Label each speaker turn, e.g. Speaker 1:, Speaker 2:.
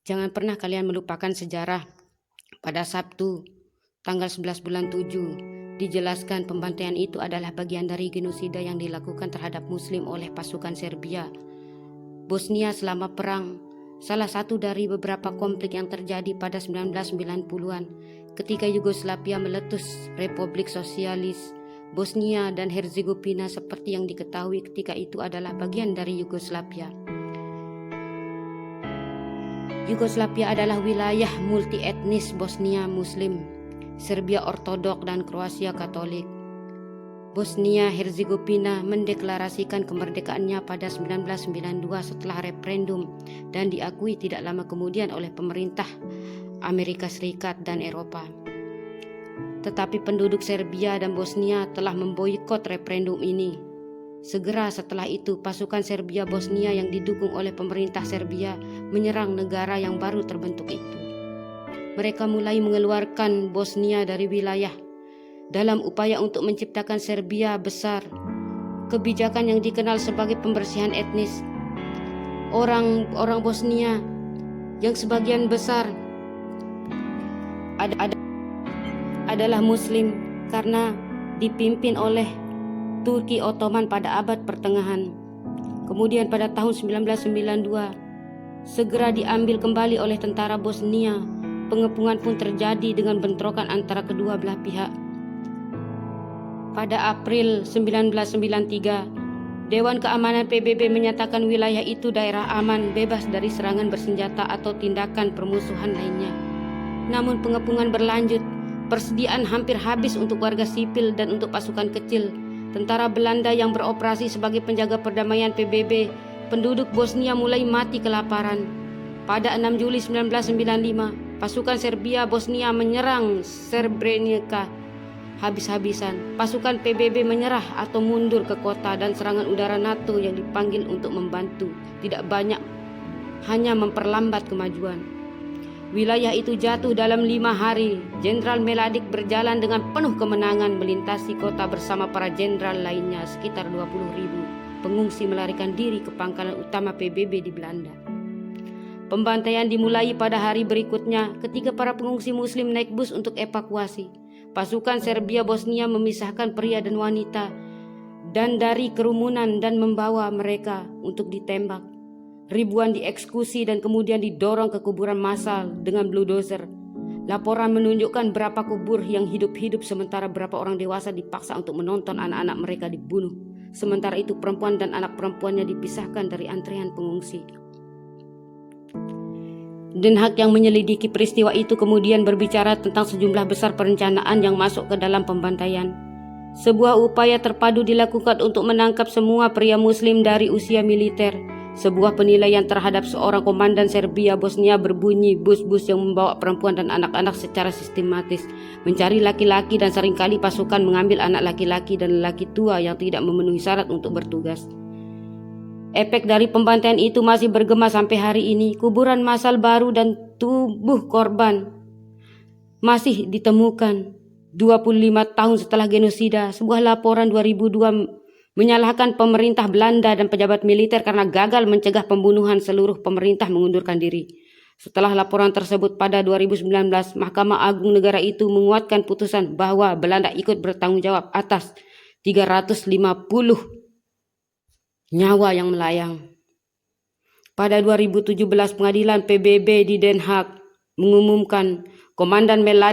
Speaker 1: Jangan pernah kalian melupakan sejarah. Pada Sabtu, tanggal 11 bulan 7, dijelaskan pembantaian itu adalah bagian dari genosida yang dilakukan terhadap Muslim oleh pasukan Serbia. Bosnia selama perang, salah satu dari beberapa konflik yang terjadi pada 1990-an ketika Yugoslavia meletus Republik Sosialis Bosnia dan Herzegovina seperti yang diketahui ketika itu adalah bagian dari Yugoslavia. Yugoslavia adalah wilayah multi-etnis Bosnia Muslim, Serbia Ortodok dan Kroasia Katolik. Bosnia Herzegovina mendeklarasikan kemerdekaannya pada 1992 setelah referendum dan diakui tidak lama kemudian oleh pemerintah Amerika Serikat dan Eropa. Tetapi penduduk Serbia dan Bosnia telah memboikot referendum ini. Segera setelah itu, pasukan Serbia Bosnia yang didukung oleh pemerintah Serbia menyerang negara yang baru terbentuk itu. Mereka mulai mengeluarkan Bosnia dari wilayah dalam upaya untuk menciptakan Serbia besar. Kebijakan yang dikenal sebagai pembersihan etnis. Orang Bosnia yang sebagian besar adalah Muslim karena dipimpin oleh Turki Ottoman pada abad pertengahan. Kemudian pada tahun 1992 segera diambil kembali oleh tentara Bosnia. Pengepungan pun terjadi dengan bentrokan antara kedua belah pihak. Pada April 1993, Dewan Keamanan PBB menyatakan wilayah itu daerah aman, bebas dari serangan bersenjata atau tindakan permusuhan lainnya. Namun pengepungan berlanjut, persediaan hampir habis untuk warga sipil dan untuk pasukan kecil. Tentara Belanda yang beroperasi sebagai penjaga perdamaian PBB, penduduk Bosnia mulai mati kelaparan. Pada 6 Juli 1995, pasukan Serbia Bosnia menyerang Srebrenica habis-habisan. Pasukan PBB menyerah atau mundur ke kota dan serangan udara NATO yang dipanggil untuk membantu tidak banyak, hanya memperlambat kemajuan. Wilayah itu jatuh dalam 5 hari. Jenderal Mladic berjalan dengan penuh kemenangan melintasi kota bersama para jenderal lainnya. Sekitar 20.000 pengungsi melarikan diri ke pangkalan utama PBB di Belanda. Pembantaian dimulai pada hari berikutnya ketika para pengungsi Muslim naik bus untuk evakuasi. Pasukan Serbia Bosnia memisahkan pria dan wanita dan dari kerumunan dan membawa mereka untuk ditembak. Ribuan dieksekusi dan kemudian didorong ke kuburan massal dengan bulldozer. Laporan menunjukkan berapa kubur yang hidup-hidup sementara berapa orang dewasa dipaksa untuk menonton anak-anak mereka dibunuh. Sementara itu perempuan dan anak perempuannya dipisahkan dari antrean pengungsi. Den Haag yang menyelidiki peristiwa itu kemudian berbicara tentang sejumlah besar perencanaan yang masuk ke dalam pembantaian. Sebuah upaya terpadu dilakukan untuk menangkap semua pria Muslim dari usia militer. Sebuah penilaian terhadap seorang komandan Serbia Bosnia berbunyi bus-bus yang membawa perempuan dan anak-anak secara sistematis mencari laki-laki dan seringkali pasukan mengambil anak laki-laki dan lelaki tua yang tidak memenuhi syarat untuk bertugas. Efek dari pembantaian itu masih bergema sampai hari ini. Kuburan massal baru dan tubuh korban masih ditemukan 25 tahun setelah genosida. Sebuah laporan 2002 menyalahkan pemerintah Belanda dan pejabat militer karena gagal mencegah pembunuhan. Seluruh pemerintah mengundurkan diri. Setelah laporan tersebut pada 2019, Mahkamah Agung negara itu menguatkan putusan bahwa Belanda ikut bertanggung jawab atas 350 nyawa yang melayang. Pada 2017, pengadilan PBB di Den Haag mengumumkan Komandan Mladic